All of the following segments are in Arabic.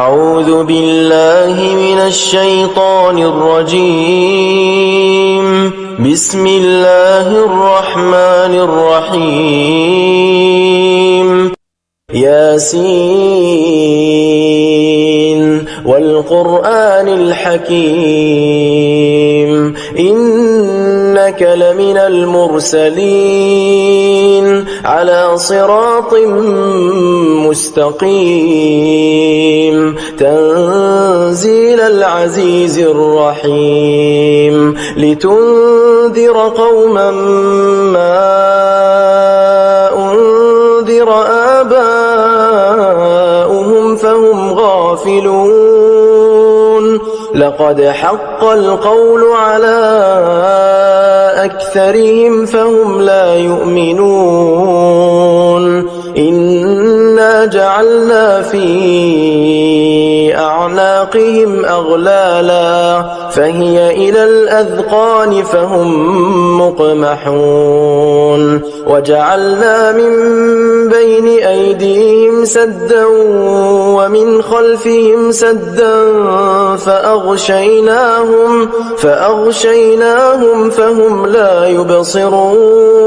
أعوذ بالله من الشيطان الرجيم. بسم الله الرحمن الرحيم. ياسين والقرآن الحكيم إنك لمن المرسلين على صراط مستقيم تنزيل العزيز الرحيم لتنذر قوما ما أنذر آباؤهم فهم غافلون لقد حق القول على أكثرهم فهم لا يؤمنون إنا جعلنا في أعناقهم أغلالا فهي إلى الأذقان فهم مقمحون وجعلنا من بين أيديهم سدا ومن خلفهم سدا فأغشيناهم فهم لا يبصرون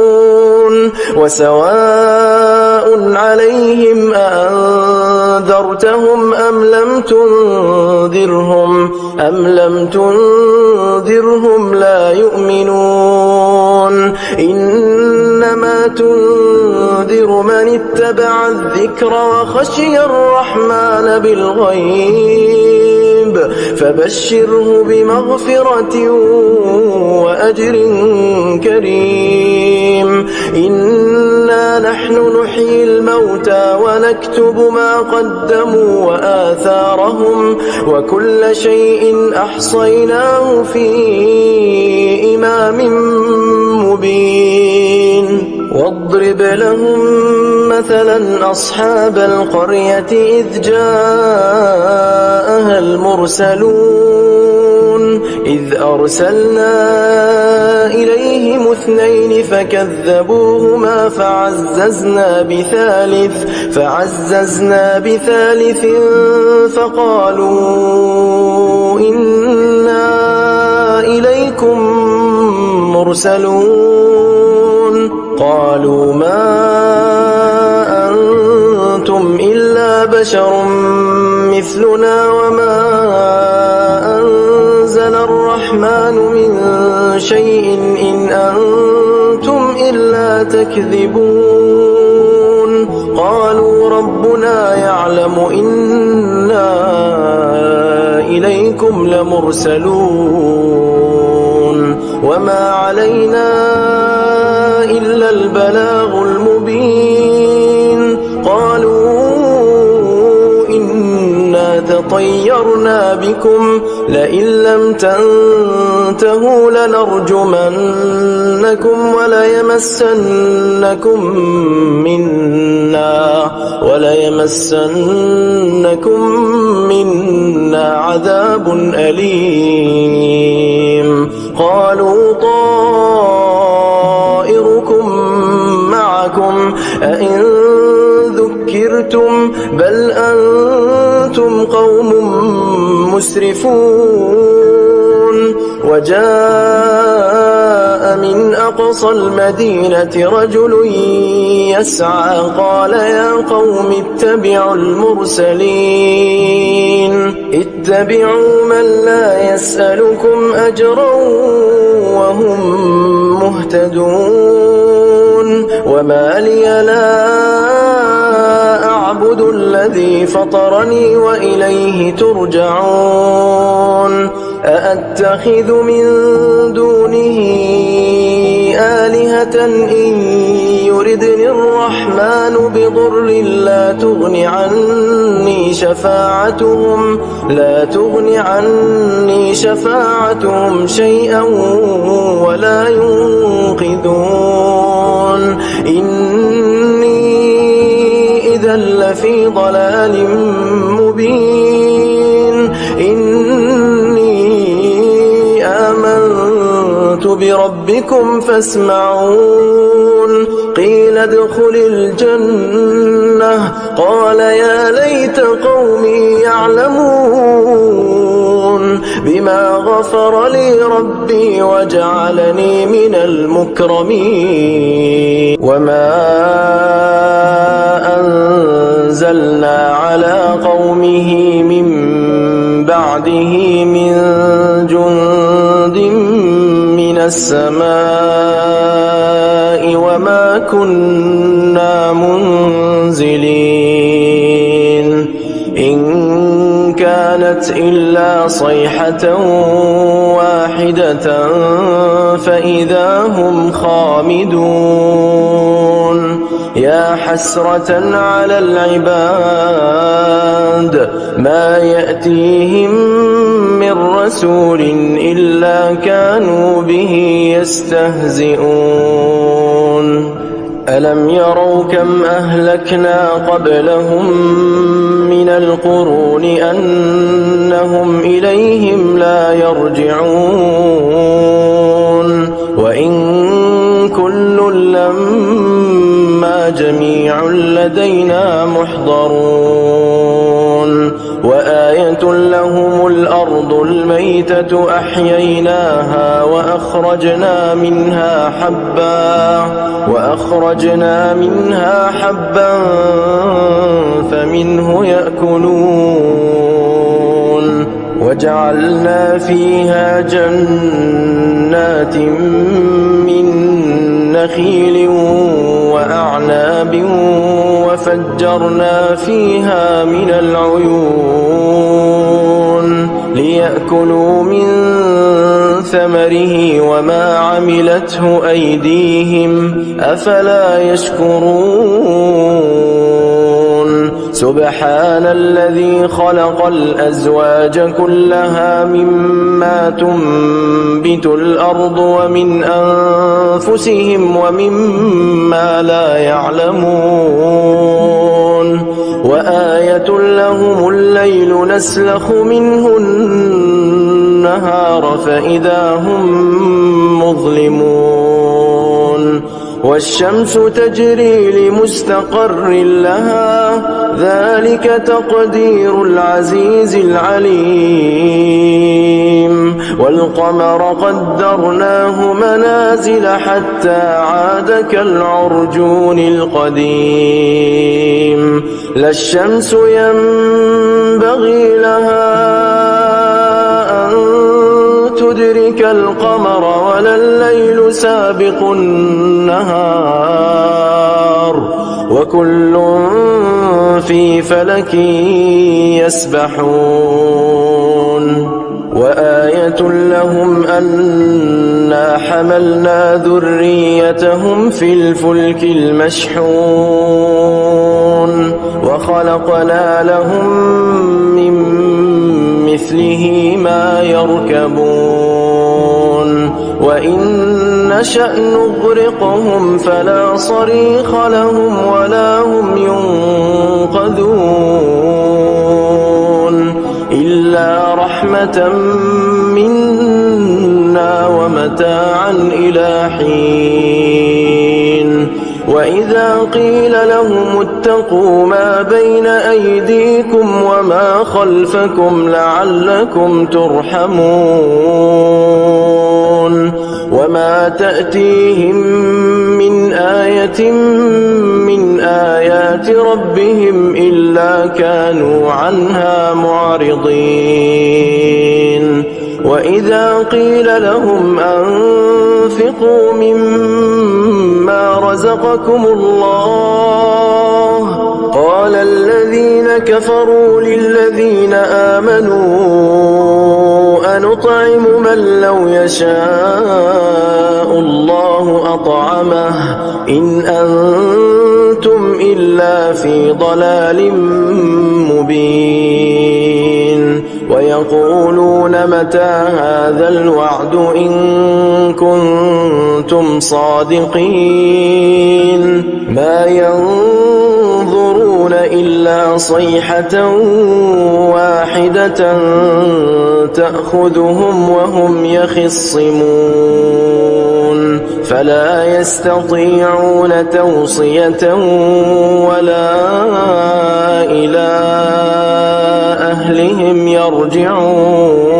وسواء عليهم أأنذرتهم أم لم تنذرهم لا يؤمنون إنما تنذر من اتبع الذكر وخشي الرحمن بالغيب فبشره بمغفرة وأجر كريم إنا نحن نحيي الموتى ونكتب ما قدموا وآثارهم وكل شيء أحصيناه في إمام مبين واضرب لهم مثلا أصحاب القرية إذ جاءها المرسلون إذ أرسلنا إليهم 2 فكذبوهما فعززنا بثالث فقالوا إنا إليكم مرسلون قالوا ما أنتم إلا بشر مثلنا وما أنزل الرحمن من شيء إن أنتم إلا تكذبون قالوا ربنا يعلم إنا إليكم لمرسلون وما علينا إلا البلاغ المبين قالوا إنا تطيرنا بكم لئن لم تنتهوا لنرجمنكم وليمسنكم منا عذاب أليم قالوا طائركم معكم أئن ذكرتم بل أنتم قوم مسرفون وجاء من أقصى المدينة رجل يسعى قال يا قوم اتبعوا اتبعوا من لا يسألكم أجرا وهم مهتدون وما لي لا أعبد الذي فطرني وإليه ترجعون أأتخذ من دونه آلهة إن يردني الرحمن بضر لا تغن عني شفاعتهم شيئا ولا ينقذون إني إذا لفي ضلال مبين إني آمنت بربكم فاسمعون قيل ادخل الجنة قال يا ليت قومي يعلمون بما غفر لي ربي وجعلني من المكرمين وما أنزلنا على قومه من بعده من جند من السماء وما كنا منزلين إن كانت إلا صيحة واحدة فإذا هم خامدون يا حسرة على العباد ما يأتيهم من رسول إلا كانوا به يستهزئون ألم يروا كم أهلكنا قبلهم من القرون أنهم إليهم لا يرجعون وإن كل لما جميع لدينا محضرون وآية لهم الأرض الميتة أحييناها وأخرجنا منها حبا فمنه يأكلون وجعلنا فيها جنات من نخيل وأعناب وفجرنا فيها من العيون ليأكلوا من ثمره وما عملته أيديهم أفلا يشكرون سبحان الذي خلق الأزواج كلها مما تنبت الأرض ومن أنفسهم ومما لا يعلمون وآية لهم الليل نسلخ منه النهار فإذا هم مظلمون والشمس تجري لمستقر لها ذلك تقدير العزيز العليم والقمر قدرناه منازل حتى عاد كالعرجون القديم لا الشمس ينبغي لها أن تدرك القمر ولا الليل سابق النهار وكل في فلك يسبحون وآية لهم أنا حملنا ذريتهم في الفلك المشحون وخلقنا لهم من مثله ما يركبون وإن نشأ نغرقهم فلا صريخ لهم ولا هم ينقذون إلا رحمة منا ومتاعا إلى حين وإذا قيل لهم اتقوا ما بين أيديكم وما خلفكم لعلكم ترحمون وما تأتيهم من آية من آيات ربهم إلا كانوا عنها معرضين وإذا قيل لهم أنفقوا مما رزقكم الله قال الذين كفروا للذين آمنوا أنطعم من لو يشاء الله أطعمه إن أنتم إلا في ضلال مبين ويقولون متى هذا الوعد إن كنتم صادقين ما ينظرون إلا صيحة واحدة تأخذهم وهم يخصمون فلا يستطيعون توصية ولا إلى أهلهم يرجعون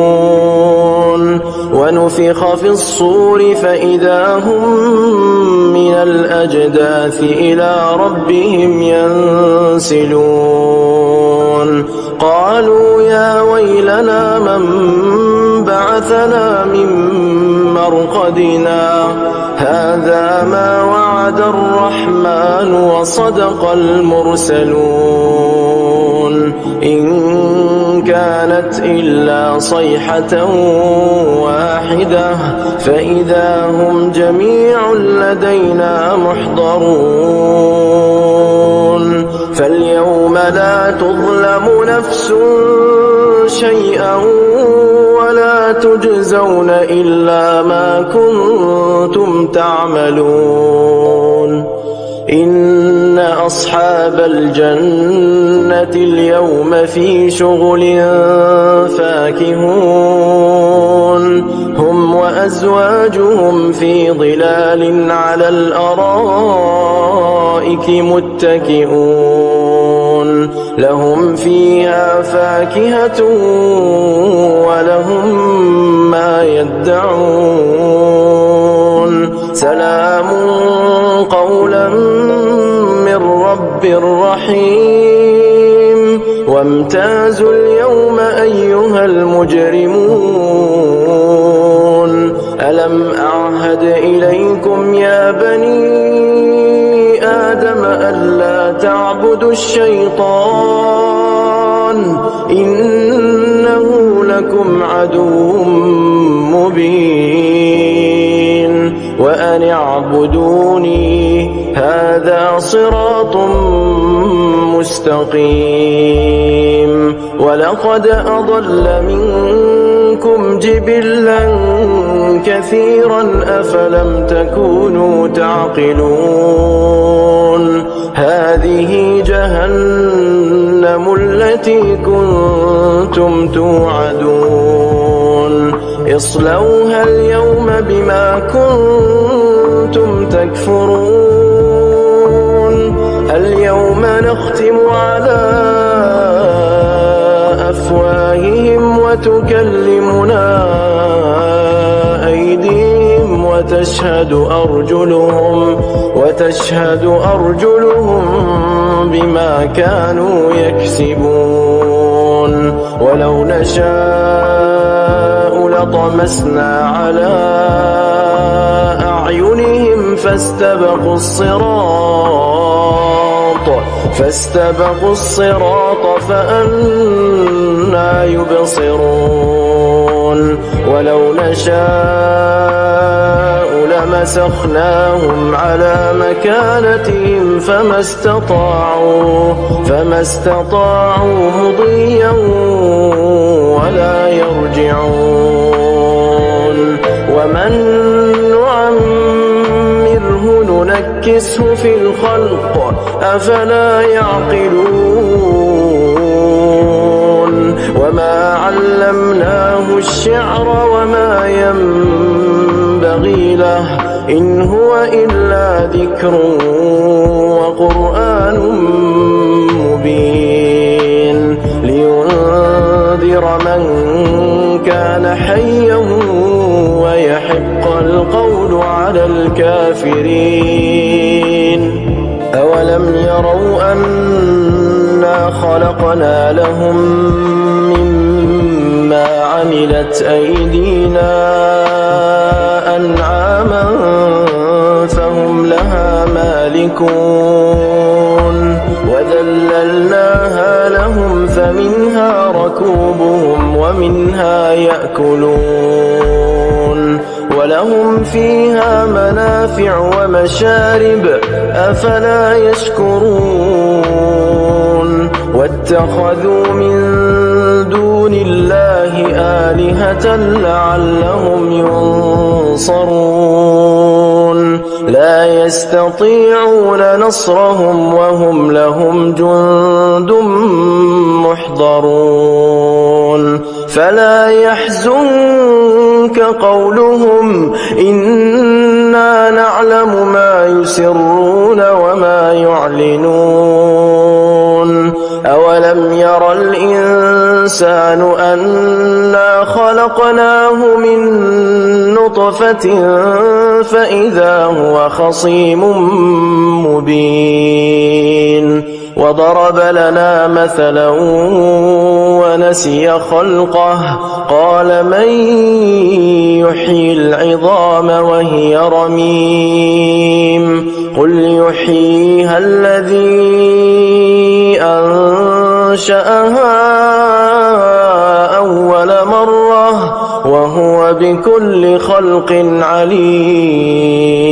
ونفخ في الصور فإذا هم من الأجداث إلى ربهم ينسلون قالوا يا ويلنا من بعثنا من مرقدنا هذا ما وعد الرحمن وصدق المرسلون إن كانت إلا صيحة واحدة فإذا هم جميع لدينا محضرون فاليوم لا تظلم نفس شيئا ولا تجزون إلا ما كنتم تعملون إن أصحاب الجنة اليوم في شغل فاكهون هم وأزواجهم في ظلال على الأرائك متكئون لهم فيها فاكهة ولهم ما يدعون سلام قولا من رب رحيم وامتازوا اليوم أيها المجرمون ألم أعهد إليكم يا بني آدم ألا تعبدوا الشيطان إنه لكم عدو مبين وأن اعبدوني هذا صراط مستقيم ولقد أضل منكم جبلا كثيرا أفلم تكونوا تعقلون هذه جهنم التي كنتم توعدون اصلوها اليوم بما كنتم تكفرون اليوم نختم على أفواههم وتكلمنا أيديهم وتشهد أرجلهم بما كانوا يكسبون ولو نشاء لطمسنا على أعينهم فاستبقوا الصراط فأنى يبصرون ولو نشاء لمسخناهم على مكانتهم فما استطاعوا مضيا ولا يرجعون ومن نعمره ننكسه في الخلق أفلا يعقلون وما علمناه الشعر وما ينبغي له إن هو إلا ذكر وقرآن مبين لينذر من كان حيا ويحق القول على الكافرين أولم يروا أنا خلقنا لهم مما عملت أيدينا أنعاما فهم لها مالكون وذللناها لهم فمنها ركوبهم ومنها يأكلون ولهم فيها منافع ومشارب أفلا يشكرون واتخذوا من دون الله آلهة لعلهم ينصرون لا يستطيعون نصرهم وهم لهم جند محضرون فلا يحزنك قولهم إنا نعلم ما يسرون وما يعلنون أولم ير الإنسان أنا خلقناه من نطفة فإذا هو خصيم مبين وضرب لنا مثلا ونسي خلقه قال من يحيي العظام وهي رميم قل يحييها الذي أنشأها أول مرة وهو بكل خلق عليم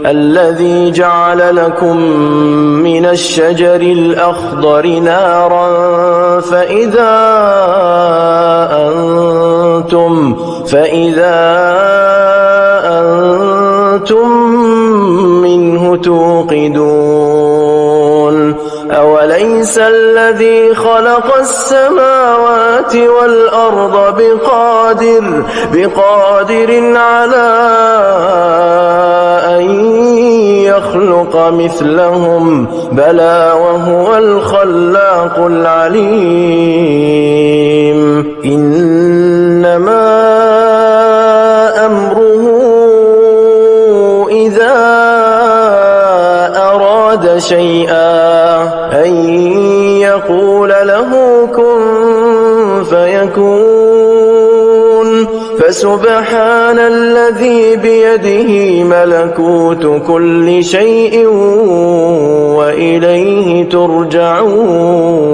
الذي جعل لكم من الشجر الأخضر نارا فإذا أنتم منه توقدون أوليس الذي خلق السماوات والأرض بقادر على أن يخلق مثلهم بلى وهو الخلاق العليم إنما أمره إذا أراد شيئا أن يقول له كن فيكون فسبحان الذي بيده ملكوت كل شيء وإليه ترجعون